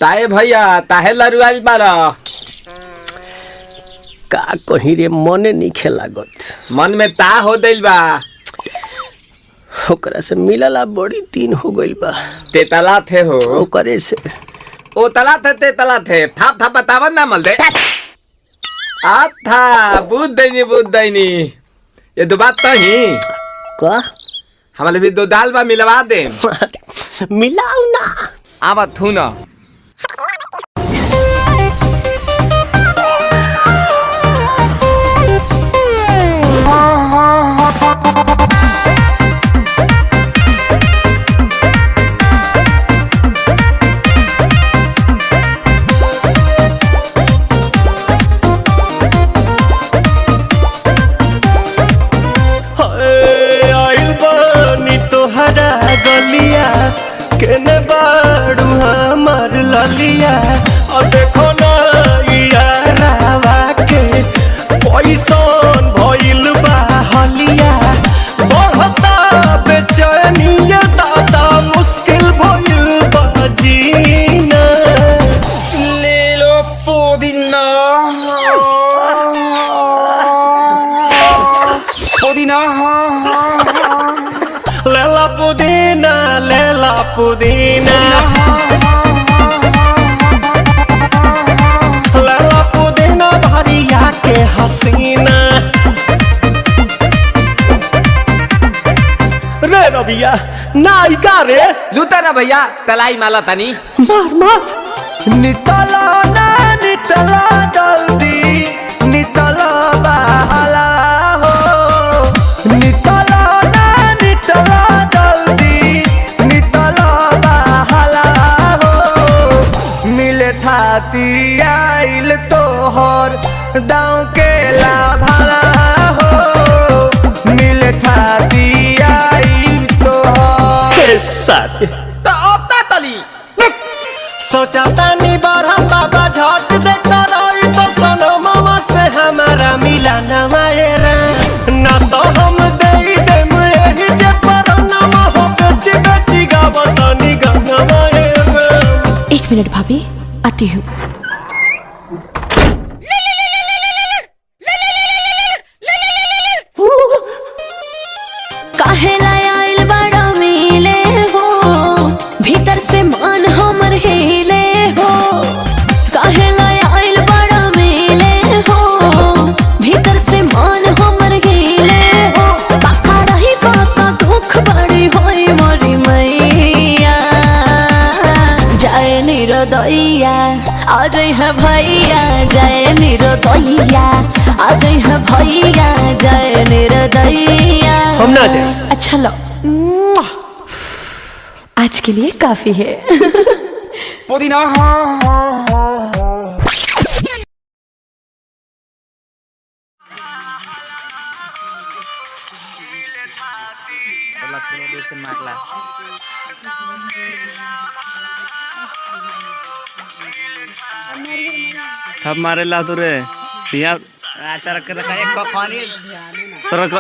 ताए भैया ताहे लरुआल बारा का कहीं रे मने नहीं लागत। मन में ता हो दिल बा ओकरा से मिलला बड़ी दिन हो गइल बा। ते तला थे हो ओकरे से ओ तला थे ते तला थे थाप थाप बतावन ना मल दे आ था बुद्ध दैनी ये दो बात तो ही का हमारे भी दो दाल बा मिलवा दे मिलाऊ ना आवा थू ना गलिया केने बाड़ू हमार ललिया और देखो ना यारावा के पैसन भइल बा हलिया बढ़ता बेचैनिया दादा मुश्किल भइल बा जीना ले लो पुदीना पुदीना लेला पुदीना लेला पुदीना भरिया के हसीना रे रबिया नायिका रे लूटा ना भैया तलाई माला तनी मार मार नितला ना नितला जल्दी नितला बहाला हो नितला ना नितला थाती आइल तोहर दाँव के लाभाला हो मिले थाती आइल तोहर साथी तो अब ता तली सोचा तानी बारह बाबा झट देखता रही तो सनो मामा से हमारा मिला न मायरा ना तो हम दे देम यही जे पर नामा हो बेची बेची गावतानी गंगा मायरा। 1 मिनट भाभी आती हूँ। काहे लायल बड़ा मिले हो भीतर से मान हमर हिले हो काहे लायल बड़ा मिले हो भीतर से मान हमर हिले हो काका रही बाका दुख बड़ी होई मोरी मैया जाए निरोदैया आज है भैया जय निरोदैया आज है भैया जय निरोदैया हम ना जाए। अच्छा लो आज के लिए काफी है पुदीना थप मारे ला तो रे यहाँ तरक रखा एक खानी तरक